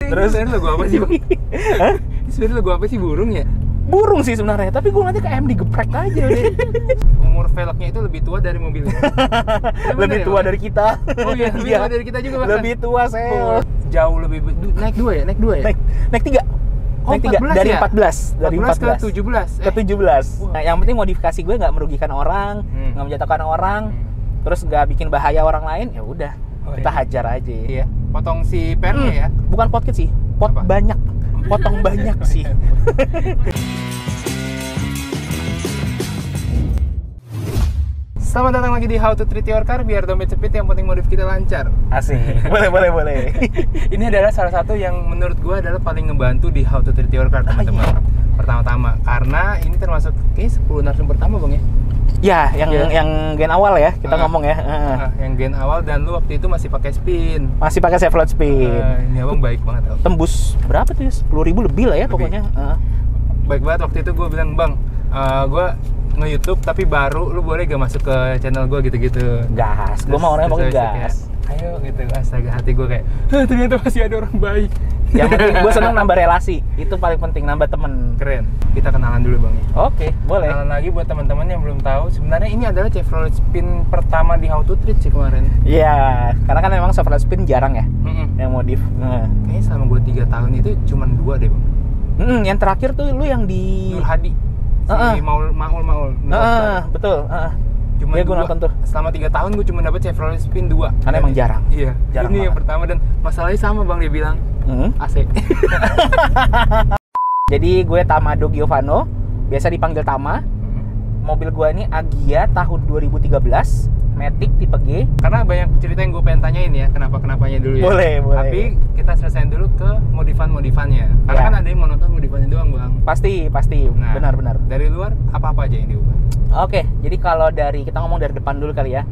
Terus sebenarnya lagu apa sih, Bang? Hah? Sebenarnya lagu apa sih, Burung ya? Burung sih sebenarnya, tapi gue nanti kayak digeprek aja deh. Umur velgnya itu lebih tua dari mobilnya. Lebih tua dari kita. Oh iya, lebih tua dari kita juga bahkan. Lebih tua, Sel. Jauh lebih naik 2 ya? Naik 2 ya? Naik 3. Oh, naik 3 dari ya? 14, dari 14 ke 17. Ke 17. Nah, yang penting modifikasi gue nggak merugikan orang, nggak menjatuhkan orang, terus nggak bikin bahaya orang lain, ya udah. Kita hajar aja. Iya. Potong si pernya ya? Bukan pot kit sih, pot apa? banyak. Potong banyak sih. Selamat datang lagi di How to Treat Your Car, biar dompet cepit yang penting modif kita lancar. Asik. Boleh. Ini adalah salah satu yang menurut gue adalah paling ngebantu di How to Treat Your Car, teman-teman. Pertama-tama, karena ini termasuk kayaknya 10 narasumber pertama, Bang ya? Ya, yang gen awal ya kita ngomong ya. Yang gen awal, dan lu waktu itu masih pakai spin. Masih pakai Chevrolet Spin. Ini abang baik banget. Tembus berapa tuh? 10.000 lebih lah ya Lebih. pokoknya. Baik banget waktu itu gue bilang, Bang, gue nge-YouTube tapi baru, lu boleh gak masuk ke channel gue gitu-gitu. Gas, gue mau orangnya pakai gas. Ayo gitu, astaga, hati gue kayak ternyata masih ada orang baik. Yang penting gue seneng nambah relasi, itu paling penting, nambah temen. Keren. Kita kenalan dulu, Bang. Oke, boleh. Kenalan lagi buat teman-teman yang belum tahu, sebenarnya ini adalah Chevrolet Spin pertama di How to Treat sih kemarin. Iya, karena kan memang Chevrolet Spin jarang ya yang modif. Kayaknya selama gue 3 tahun itu cuma 2 deh, Bang. Yang terakhir tuh lu yang di Nur Hadi, si Maul. Betul. Cuma gue nonton tuh. Selama 3 tahun gue cuma dapet Chevrolet Spin 2. Karena emang jarang. Iya, Jarang ini banget. yang pertama, dan masalahnya sama, Bang, dia bilang AC. Jadi gue Tamado Giovanno, biasa dipanggil Tama. Mobil gue ini Agya tahun 2013, Matic tipe G. Karena banyak cerita yang gue pengen tanyain ya, kenapa-kenapanya dulu ya. Boleh. Tapi kita selesain dulu ke modifan-modifannya. Karena Ya. kan ada yang mau nonton modifannya doang, Bang. Pasti. Nah, Benar. Dari luar apa-apa aja yang diubah? Oke, jadi kalau kita ngomong dari depan dulu kali ya.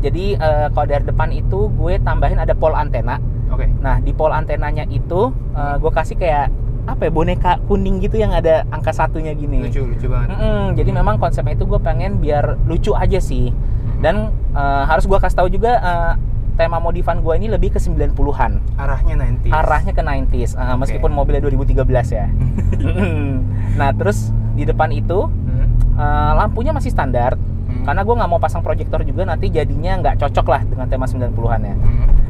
Jadi kalau dari depan itu gue tambahin ada pole antena. Oke. Nah, di pole antenanya itu gue kasih kayak apa ya, boneka kuning gitu yang ada angka satunya gini. Lucu banget. Jadi memang konsepnya itu gue pengen biar lucu aja sih. Dan harus gue kasih tahu juga tema modifan gue ini lebih ke 90-an. Arahnya 90s. Arahnya ke 90s, meskipun mobilnya 2013 ya. Nah, terus di depan itu lampunya masih standar. Karena gue nggak mau pasang proyektor juga, nanti jadinya nggak cocok lah dengan tema 90-an ya.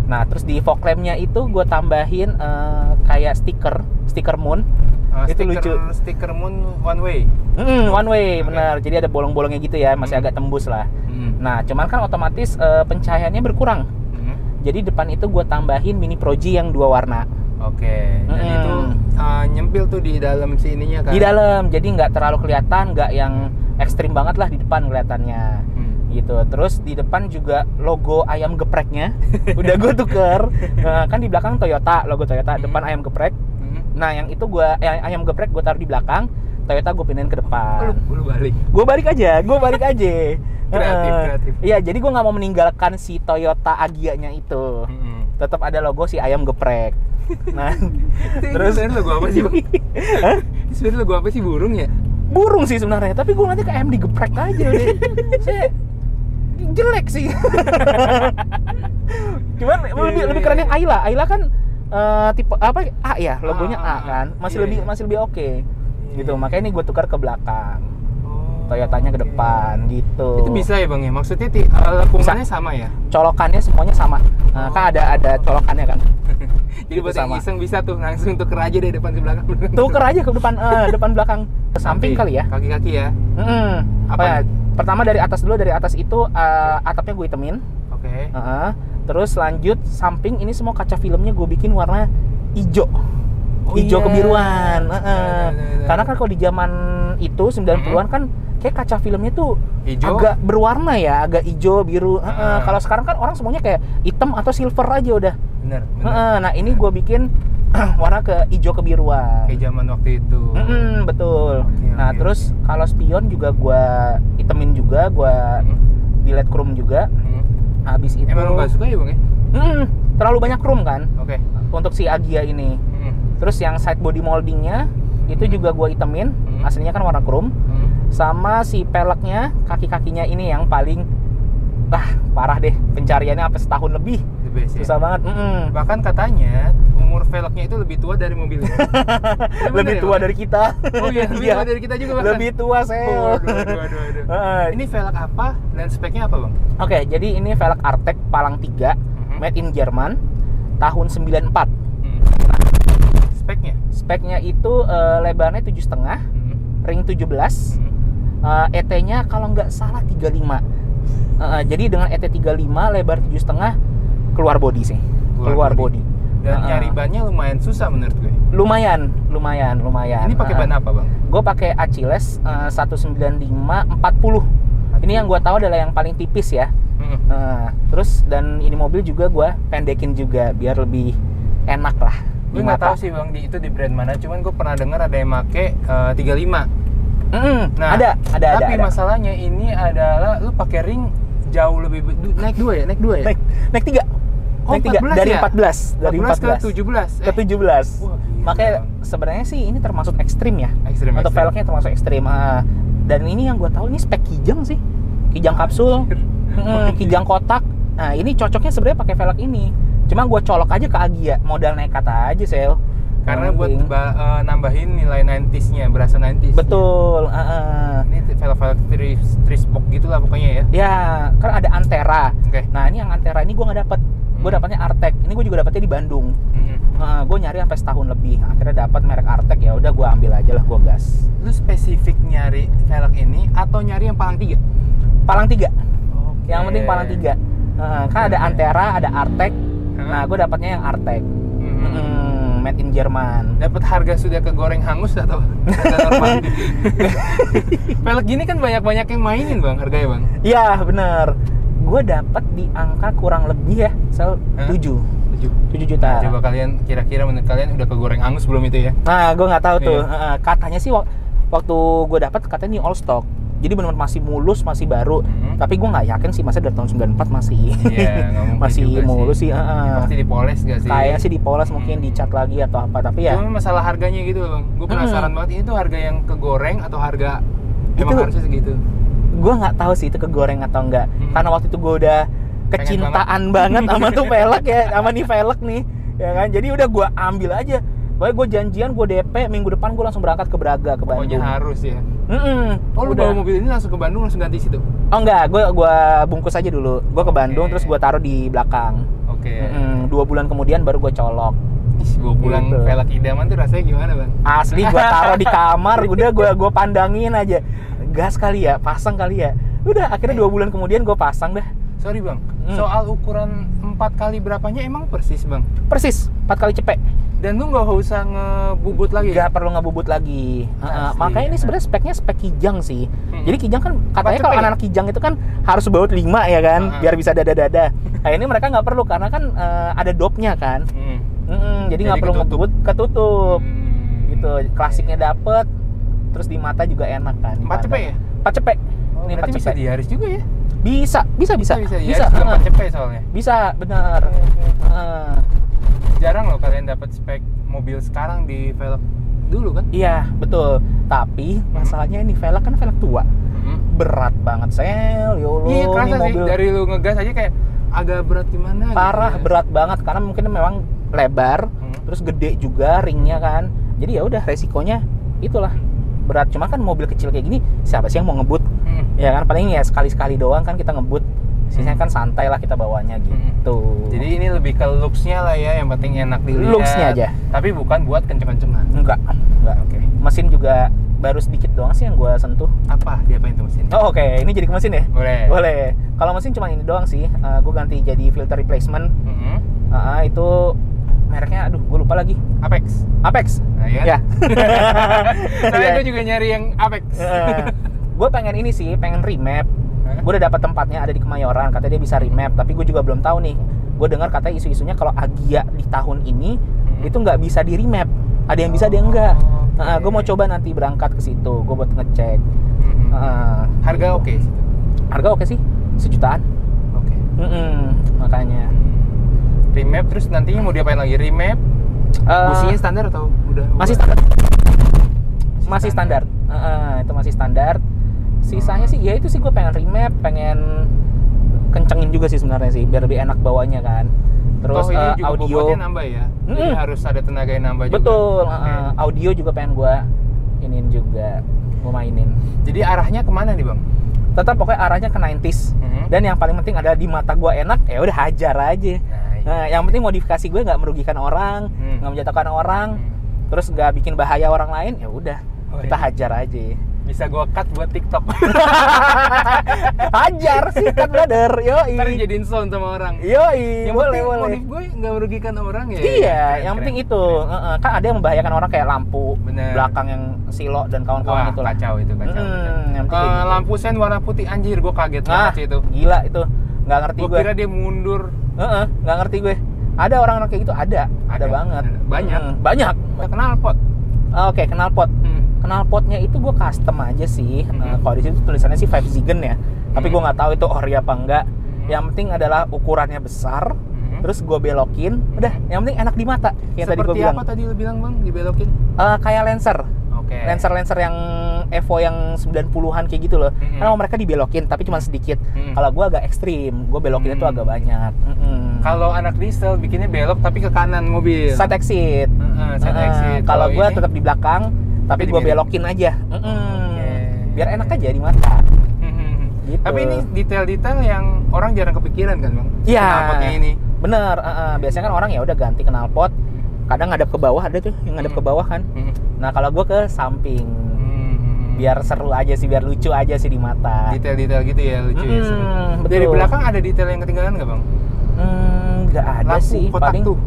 Nah, terus di fog lampnya itu gue tambahin kayak stiker moon. Itu lucu. Stiker moon one way. One way, benar. Jadi ada bolong-bolongnya gitu ya, masih agak tembus lah. Nah, cuman kan otomatis pencahayaannya berkurang. Jadi depan itu gue tambahin mini proji yang 2 warna. Oke. Dan itu nyempil tuh di dalam si ininya kan? Di dalam, jadi nggak terlalu kelihatan, nggak yang ekstrim banget lah di depan kelihatannya. Gitu. Terus di depan juga logo ayam gepreknya udah gue tuker. Kan di belakang Toyota, logo Toyota, depan ayam geprek. Nah, yang itu ayam geprek gue taruh di belakang, Toyota gue pindahin ke depan. Lu balik. Gue balik aja. Kreatif. Iya, jadi gue nggak mau meninggalkan si Toyota Agya-nya itu. Tetap ada logo si ayam geprek. Nah, terus sebenarnya lagu apa sih, Bang? Sebenarnya lagu apa sih, Burung ya? Burung sih sebenarnya, tapi gue nanti kayak digeprek aja deh. Saya jelek sih. Cuman lebih keren yang Ayla. Ayla kan tipe apa A ya, logonya A kan. Masih lebih oke. Gitu. Makanya ini gue tukar ke belakang. Toyotanya ke depan gitu. Itu bisa ya, Bang ya? Maksudnya lekungannya sama ya? Colokannya semuanya sama. Kan ada colokannya kan. Jadi buat yang iseng bisa tuh langsung tuker aja deh depan ke belakang. Tuker aja ke depan belakang. Ke samping kali ya. Kaki-kaki ya. Apa ya? Pertama dari atas dulu, dari atas itu atapnya gue hitemin. Oke. Terus lanjut samping ini semua kaca filmnya gue bikin warna hijau. Hijau kebiruan. Karena kan kalau di zaman itu 90-an kan kayak kaca filmnya tuh hijau, agak berwarna ya, agak hijau, biru. Kalau sekarang kan orang semuanya kayak hitam atau silver aja udah. Bener. Nah, ini gue bikin warna ke hijau kebiruan. Kayak zaman waktu itu. Betul. Terus kalau spion juga gue hitemin juga, gue di LED chrome juga. Habis itu. Emang lu gak suka ya, Bang ya? Terlalu banyak chrome kan? Oke. Untuk si Agya ini. Terus yang side body moldingnya itu juga gue hitemin. Aslinya kan warna chrome. Sama si peleknya, kaki-kakinya ini yang paling parah deh, pencariannya sampai setahun lebih. best ya. Susah banget. Bahkan katanya umur velgnya itu lebih tua dari mobilnya. Lebih tua dari kita. Oh iya, lebih tua dari kita juga bahkan. Lebih tua, Sel. Aduh. Ini velg apa dan speknya apa, Bang? Oke, jadi ini velg Artec Palang 3, made in Jerman, tahun 94. Nah, speknya itu lebarnya 7,5, ring 17, ET-nya kalau nggak salah 35. Jadi dengan ET 35, lebar 7,5, keluar body sih. Keluar body. Dan nyari bannya lumayan susah menurut gue. Lumayan. Ini pakai ban apa, Bang? Gue pakai Achilles 195/40. Ini yang gue tahu adalah yang paling tipis ya. Terus dan ini mobil juga gue pendekin juga biar lebih enak lah. Gue nggak tahu sih, Bang, itu di brand mana. Cuman gue pernah dengar ada yang make 35. Nah, ada. Tapi masalahnya ini adalah lu pakai ring jauh lebih naik 2 ya? Naik 3. Naik 3 dari ya? 14 ke 17. Ke 17. Wah, makanya sebenarnya sih ini termasuk ekstrim ya. Untuk velgnya termasuk ekstrim. Dan ini yang gue tahu ini spek Kijang sih. Kijang kapsul. Kijang kotak. Nah, ini cocoknya sebenarnya pakai velg ini. Cuma gue colok aja ke Agia, modal nekat aja, Sel. Karena buat nambahin nilai 90s-nya, berasa 90s. Betul. Ini velg 3 spoke gitu lah pokoknya ya. Ya, kan ada Antera. Okay. Nah, ini yang Antera ini gue nggak dapet. Gue dapatnya Artec. Ini gue juga dapetnya di Bandung. Gue nyari sampai setahun lebih. Akhirnya dapat merek Artec, ya udah gue ambil aja lah, gue gas. Lu spesifik nyari velg ini atau nyari yang Palang 3? Palang 3. Okay. Yang penting Palang 3. Kan ada Antera, ada Artec. Nah, gue dapatnya yang Artec. Made in Jerman. Dapat harga sudah kegoreng hangus atau harga normal? Velg gini kan banyak yang mainin, Bang, harganya, Bang. Iya, bener. Gue dapat di angka kurang lebih ya, 7 juta. Nah, coba kalian kira-kira menurut kalian udah kegoreng hangus belum itu ya? Nah, gue nggak tahu tuh. Katanya sih waktu gue dapat katanya ini all stock. Jadi benar-benar masih mulus, masih baru. Tapi gue nggak yakin sih, masa dari tahun 94 masih masih mulus sih. Pasti dipoles gak sih? Kayaknya sih dipoles, mungkin dicat lagi atau apa. Tapi ya. Cuma masalah harganya gitu, Bang. Gue penasaran banget, ini tuh harga yang kegoreng atau harga emang harusnya segitu? Gue nggak tahu sih itu kegoreng atau enggak. Karena waktu itu gue udah kecintaan banget sama tuh velg ya, sama nih velg nih, ya kan. Jadi udah gue ambil aja. Pokoknya gue janjian, gue DP, minggu depan gue langsung berangkat ke Braga, ke Bandung. Pokoknya harus ya. Oh, lu bawa mobil ini langsung ke Bandung, langsung ganti situ? Oh enggak, gue bungkus aja dulu. Gue ke Bandung, terus gue taruh di belakang. 2 bulan kemudian baru gue colok. 2 bulan gitu. Velg idaman tuh rasanya gimana, Bang? Asli, gue taruh di kamar, udah gue pandangin aja. Gas kali ya, pasang kali ya. Udah, akhirnya 2 bulan kemudian gue pasang dah. Sorry, Bang, soal ukuran 4 kali berapanya emang persis, Bang? Persis, 4 kali cepek. Dan lu nggak usah ngebubut lagi? Nggak perlu ngebubut lagi. Makanya ini sebenarnya speknya spek Kijang sih. Jadi Kijang kan katanya kalau anak-anak Kijang itu kan harus baut 5 ya kan, biar bisa dada-dada. Nah, ini mereka nggak perlu karena kan ada dopnya kan. Jadi nggak perlu ngebut, ketutup. Gitu. Klasiknya dapet, terus di mata juga enak kan. 4 cepek ya? 4 cepek. Ini 4 cepek. Bisa di Yaris juga ya? Bisa. Bisa. 4 cepek soalnya. Bisa, benar. Jarang loh kalian dapat spek mobil sekarang di velg dulu kan? Iya, betul. Tapi masalahnya ini velg kan velg tua. Berat banget, Sel. Iya, kerasa sih. Dari lu ngegas aja kayak agak berat gimana? Parah, gitu ya? berat banget karena mungkin memang lebar, terus gede juga ringnya kan. Jadi ya udah resikonya itulah berat. Cuma kan mobil kecil kayak gini siapa sih yang mau ngebut? Ya kan paling ya sekali-sekali doang kan kita ngebut. Sisanya kan santai lah kita bawanya gitu. Jadi ini lebih ke looks-nya lah ya, yang penting enak dilihat. Looks-nya aja. Tapi bukan buat kenceng-kencengan. Enggak. Oke. Mesin juga baru sedikit doang sih yang gue sentuh. Apa? Diapain tuh mesin? Oh oke. Ini jadi ke mesin ya? Boleh. Kalau mesin cuma ini doang sih. Gue ganti jadi filter replacement. Itu mereknya, aduh gue lupa lagi. Apex. Nah, ya. Saya juga nyari yang Apex. Gue pengen ini sih, pengen remap. Gue udah dapat tempatnya ada di Kemayoran, katanya dia bisa remap, tapi gue juga belum tahu nih. Gue dengar katanya isu-isunya kalau Agia di tahun ini itu nggak bisa di remap. Ada yang bisa, ada yang enggak. Gue mau coba nanti berangkat ke situ, gue buat ngecek. Harga oke sih. Harga oke sih, 1 jutaan. Oke. Makanya. Remap terus nantinya mau diapain lagi? Remap? Businya standar atau udah? Masih standar. Masih standar. Itu masih standar. Sisanya sih ya itu sih gue pengen remap, pengen kencengin juga sih sebenarnya sih biar lebih enak bawanya kan. Terus ini juga audio bobotnya nambah ya. Jadi harus ada tenaga yang nambah juga. Betul. Audio juga pengen gue inin juga, gue mainin. Jadi arahnya kemana nih bang? Tetap pokoknya arahnya ke 90s. Dan yang paling penting adalah di mata gue enak, ya udah hajar aja. Nah, yang penting modifikasi gue nggak merugikan orang, nggak menjatuhkan orang, terus nggak bikin bahaya orang lain, ya udah kita hajar aja. Bisa gue cut buat TikTok. Hajar sih kan brother, yoi. Ntar jadiin sound sama orang. Yoi, Yang boleh penting boleh. modif gue nggak merugikan orang ya. Iya, yang penting itu. Kan ada yang membahayakan orang kayak lampu Bener. belakang yang silo dan kawan-kawan itu lah. Kacau itu kacau. Yang penting kayak gitu. Lampu sen warna putih anjir, gue kaget banget sih itu. Gila itu, nggak ngerti Gue gue. kira dia mundur. Nggak ngerti gue. Ada orang-orang kayak gitu, ada banget. Banyak. Banyak. Knalpot. Oke, knalpot. Knalpotnya itu gue custom aja sih. Kalau di situ tulisannya sih 5 Zigen ya. Tapi gue nggak tahu itu ori apa enggak. Yang penting adalah ukurannya besar. Terus gue belokin. Udah, yang penting enak di mata. Kayak tadi gue Seperti bilang. apa tadi lu bilang bang? Dibelokin? Kayak Lancer. Oke. Lancer yang Evo yang 90-an kayak gitu loh. Karena mereka dibelokin tapi cuma sedikit. Kalau gue agak ekstrim, gue belokinnya tuh agak banyak. Kalau anak diesel bikinnya belok tapi ke kanan mobil. Side exit. Side exit. Kalau gue ini- tetap di belakang, tapi di gue miring. belokin aja. Oke. Biar enak aja di mata. Gitu. Tapi ini detail-detail yang orang jarang kepikiran kan bang? Iya. Knalpotnya ini. Bener. Biasanya kan orang ya udah ganti knalpot. Kadang ngadep ke bawah, ada tuh yang ngadep ke bawah kan. Nah kalau gue ke samping. Biar seru aja sih, biar lucu aja sih di mata. Detail-detail gitu ya, lucu ya. Betul. Dari belakang ada detail yang ketinggalan nggak bang? Nggak ada Lampu sih. kotak Paling tuh.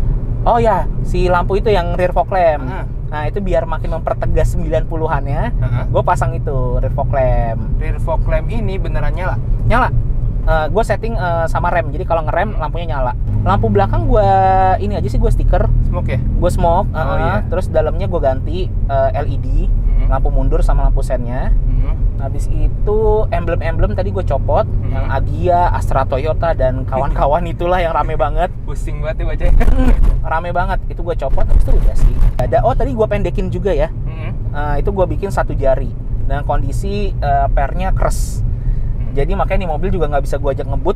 Oh ya, si lampu itu yang rear fog lamp. Ah. Nah, itu biar makin mempertegas 90-annya, gue pasang itu rear fog lamp. Rear fog lamp ini beneran nyala? Nyala. Gue setting sama rem, jadi kalau ngerem lampunya nyala. Lampu belakang gue ini aja sih, gue stiker. Smoke ya? Gue smoke, iya. terus dalamnya gue ganti LED, lampu mundur sama lampu sennya. Habis itu emblem-emblem tadi gue copot, yang Agia, Astra Toyota dan kawan-kawan itulah yang rame banget. Pusing banget ya bacanya. Rame banget, itu gue copot, habis itu udah sih. Ada, tadi gue pendekin juga ya. Itu gue bikin 1 jari dengan kondisi pernya keres. Jadi makanya nih mobil juga nggak bisa gue ajak ngebut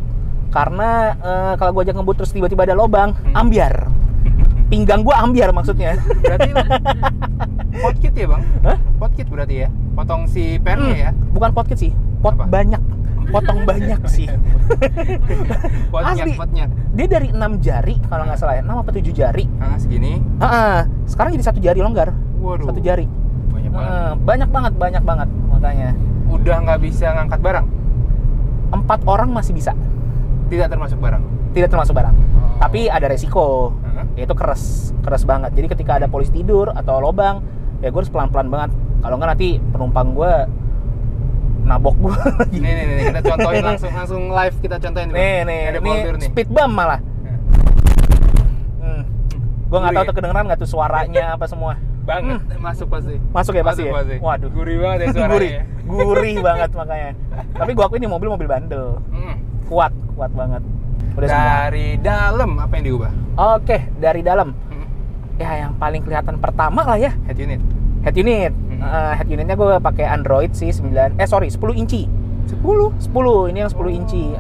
karena kalau gue ajak ngebut terus tiba-tiba ada lobang, ambiar. Pinggang gue ambiar maksudnya. Berarti potkit ya bang? Hah? Potkit berarti ya? Potong si pernya ya? Bukan potkit sih, pot Apa? banyak. Potong banyak sih. Potnya, Asli. potnya. Dia dari 6 jari kalau nggak salah ya, 6 apa 7 jari. Segini. Sekarang jadi 1 jari longgar. Waduh. 1 jari. Banyak banget. Banyak banget makanya. Udah nggak bisa ngangkat barang? 4 orang masih bisa. Tidak termasuk barang? Tidak termasuk barang. Tapi ada resiko. Yaitu keras banget. Jadi ketika ada polisi tidur atau lobang, ya gue harus pelan-pelan banget. Kalau nggak nanti penumpang gue nabok gue. Nih, kita contohin langsung live kita contohin. Nih, ada ini bordir nih. speed bump malah. Gue nggak tahu Gurih tuh kedengeran nggak tuh suaranya apa semua. Banget, masuk pasti. Masuk ya pasti. Masuk Ya? Waduh, gurih banget ya suaranya. gurih banget makanya. Tapi gue akuin ini mobil bandel, kuat banget. Udah semua. Dari dalam apa yang diubah? Oke, dari dalam. Ya yang paling kelihatan pertama lah ya. Head unit. Head unit. Head unitnya gue pakai Android sih 10 inci. 10 ini yang 10 inci.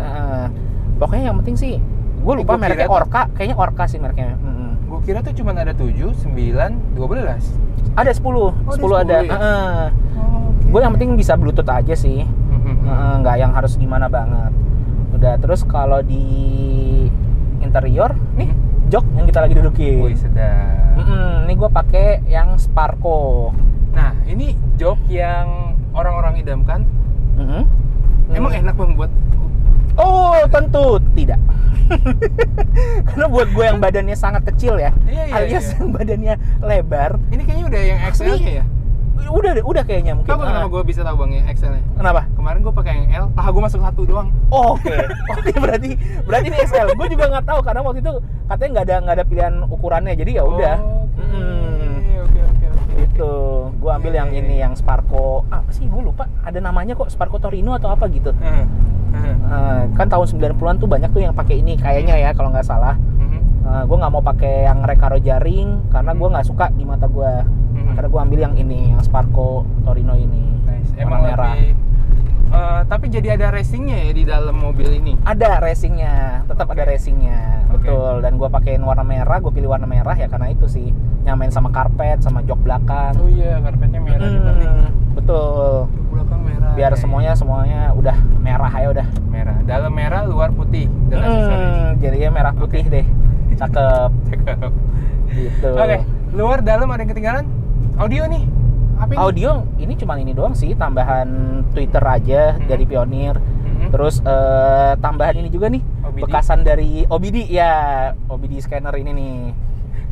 Pokoknya yang penting sih gue lupa Gua mereknya kira Orca, kayaknya Orca sih mereknya. Gue kira tuh cuma ada 7, 9, 12. Ada 10, 10 ada. Ya? Gue yang penting bisa Bluetooth aja sih. Nggak yang harus gimana banget. Udah, terus kalau di interior nih jok yang kita lagi dudukin. Wih, sedap. Ini gue pakai yang Sparco. Nah, ini jok yang orang-orang idamkan. Emang enak bang buat? Oh, tentu tidak. Karena buat gue yang badannya sangat kecil ya, alias yang badannya lebar. Ini kayaknya udah yang XL-nya ya? Udah kayaknya mungkin. Tahu nggak kenapa gue bisa tahu bang yang XL-nya? Kenapa? Kemarin gue pakai yang L, paha gue masuk 1 doang. Oke, berarti ini XL. Gue juga nggak tahu karena waktu itu katanya nggak ada pilihan ukurannya, jadi ya udah. Oke. Itu, gue ambil yang ini yang Sparco. Apa sih? Gue lupa. Ada namanya kok, Sparco Torino atau apa gitu. Kan tahun 90-an tuh banyak tuh yang pakai ini kayaknya ya kalau nggak salah. Gue nggak mau pakai yang Recaro jaring karena gue nggak suka di mata gue. Karena gue ambil yang ini, yang Sparco Torino ini. Nice. Warna merah. Tapi jadi ada racingnya ya di dalam mobil ini? Ada racingnya, tetap ada racingnya, betul. Dan gue pakein warna merah, gue pilih warna merah ya karena itu sih nyamain sama karpet, sama jok belakang. Oh iya, karpetnya merah juga nih. Betul. Jok belakang merah. Biar semuanya udah merah ya udah. Merah, dalam merah, luar putih dan aksesoris. Jadinya merah putih deh, cakep. Cakep. Gitu. Oke, luar dalam ada yang ketinggalan? Audio nih. Apa ini? Audio ini cuma ini doang sih, tambahan Twitter aja dari Pioneer. Terus tambahan ini juga nih, OBD. bekasan dari OBD ya, OBD scanner ini nih.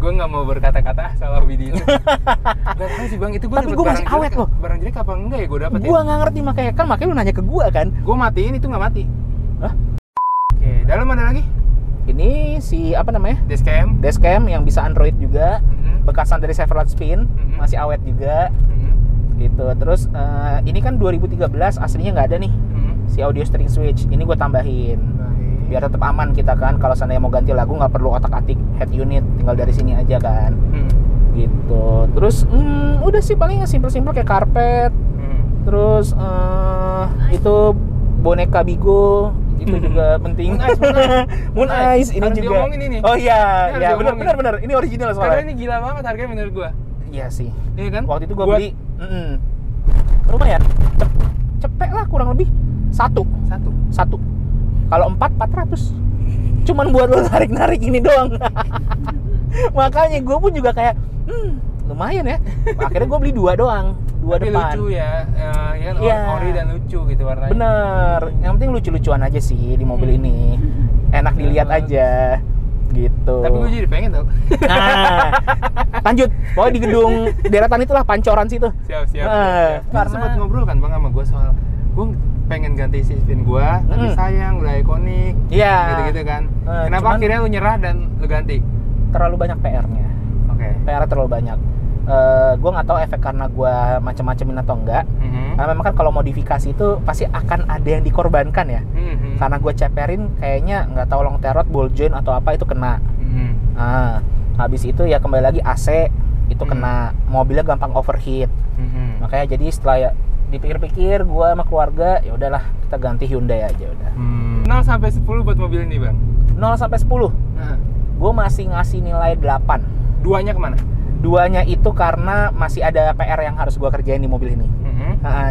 Gue nggak mau berkata-kata soal OBD itu. Gak tahu sih bang, itu gue Tapi gue masih awet loh. Barang jelek apa enggak ya gue dapet ya? Gue nggak ngerti makanya lu nanya ke gue kan. Gue matiin itu nggak mati. Hah? Oke, dalam ada lagi? Ini si apa namanya? Dashcam yang bisa Android juga. Bekasan dari Chevrolet Spin, masih awet juga. Gitu. Terus ini kan 2013 aslinya nggak ada nih. Si audio string switch. Ini gue tambahin. Biar tetap aman kita kan, kalau seandainya mau ganti lagu nggak perlu otak-atik head unit, tinggal dari sini aja kan. Gitu. Terus udah sih paling simple-simple kayak karpet. Terus itu boneka Bigo itu juga penting. Moon Eyes ini harus juga. Ini. Oh iya, Ini ya benar. Ini original soalnya. Karena ini gila banget harganya menurut gua. Iya sih. Iya kan? Waktu itu gua beli lumayan. Cepet lah kurang lebih satu. Kalau 400. Cuman buat lo narik ini doang. Makanya gue pun juga kayak lumayan ya. Akhirnya gue beli 2 doang. 2 Tapi depan. lucu ya, ori dan lucu gitu warnanya. Bener. Yang penting lucu-lucuan aja sih di mobil ini. Enak dilihat aja. Gitu. Tapi gue jadi pengen tau. Nah, lanjut. Pokoknya di gedung deretan itulah pancoran situ. Siap. Karena sempat ngobrol kan bang sama gue soal gue pengen ganti si spin gue, tapi sayang udah ikonik. Iya. Gitu-gitu kan. Kenapa akhirnya lu nyerah dan lu ganti? Terlalu banyak PR-nya. Oke. PR terlalu banyak. Gue nggak tahu efek karena gue macam-macamin atau enggak. Karena memang kan kalau modifikasi itu pasti akan ada yang dikorbankan ya. Karena gue ceperin kayaknya nggak tahu long terot, ball joint atau apa itu kena. Nah, habis itu ya kembali lagi AC itu kena, mobilnya gampang overheat. Makanya jadi setelah ya dipikir-pikir gue sama keluarga ya udahlah kita ganti Hyundai aja udah. 0 sampai 10 buat mobil ini bang? 0 sampai 10. Gue masih ngasih nilai 8. Duanya kemana? Duanya itu karena masih ada PR yang harus gue kerjain di mobil ini.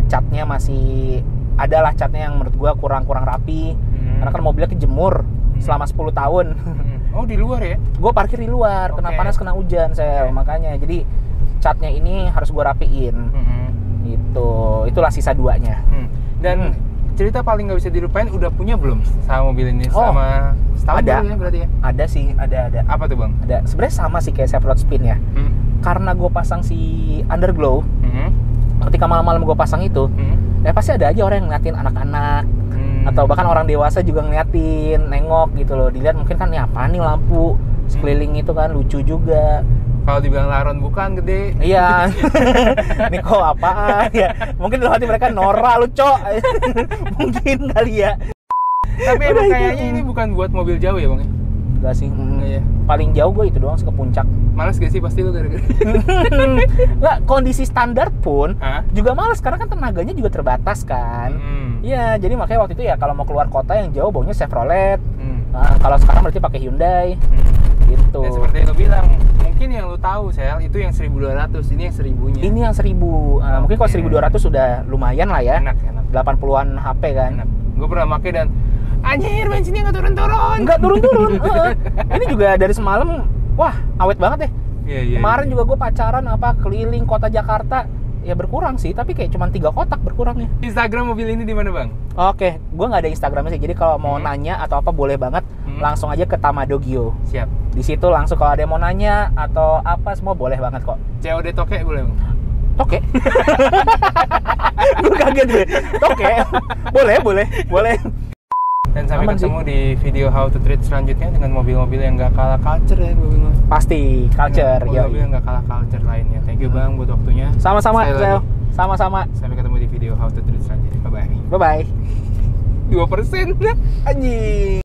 Catnya masih adalah catnya yang menurut gue kurang rapi. Karena kan mobilnya kejemur selama 10 tahun. Oh di luar ya? Gue parkir di luar, kena panas kena hujan saya, makanya jadi catnya ini harus gue rapiin. Gitu, itulah sisa 2-nya. Dan cerita paling nggak bisa dilupain udah punya belum sama mobil ini sama setahun ada ya berarti ya? Ada sih, ada. Apa tuh bang? Ada. Sebenarnya sama sih kayak Chevrolet Spin ya. Karena gue pasang si Underglow, ketika malam-malam gue pasang itu, ya pasti ada aja orang yang ngeliatin anak-anak atau bahkan orang dewasa juga ngeliatin, nengok gitu loh. Dilihat mungkin kan nih apa nih lampu sekeliling itu kan lucu juga. Kalau dibilang laron bukan gede. Iya. Ini kok apaan ya? Mungkin dalam hati mereka Nora lu, Cok. Mungkin kali ya. Tapi emang kayaknya ini bukan buat mobil jauh ya, Bang? Enggak sih. Iya. Paling jauh gue itu doang sih ke puncak. Males gak sih pasti lu gara-gara? Nggak, kondisi standar pun juga males karena kan tenaganya juga terbatas kan. Iya, jadi makanya waktu itu ya kalau mau keluar kota yang jauh baunya Chevrolet. Nah, kalau sekarang berarti pakai Hyundai. Gitu. Dan seperti yang lu bilang, mungkin yang lu tahu Sel, itu yang 1200, ini yang 1000-nya. Ini yang 1000. Mungkin kalau 1200 sudah lumayan lah ya. Enak. 80-an HP kan. Gue pernah pakai dan anjir bensinnya nggak turun-turun. Nggak turun-turun. Ini juga dari semalam, wah awet banget deh. Iya. Kemarin juga gue pacaran keliling kota Jakarta. Ya berkurang sih, tapi kayak cuma 3 kotak berkurangnya. Instagram mobil ini di mana bang? Oke, gue nggak ada Instagramnya sih. Jadi kalau mau nanya atau apa boleh banget, langsung aja ke Tamadogyo. Siap. Di situ langsung kalau ada yang mau nanya atau apa semua boleh banget kok. COD toke boleh bang? Toke? Gue kaget gue. Toke? boleh. Dan sampai Aman ketemu di video How to Treat selanjutnya dengan mobil-mobil yang nggak kalah culture ya mobil. Pasti culture. Mobil yang nggak kalah culture lainnya. Thank you bang buat waktunya. Sama-sama. Sama-sama. Sampai ketemu di video How to Treat selanjutnya. Bye bye. 2%. Anjing.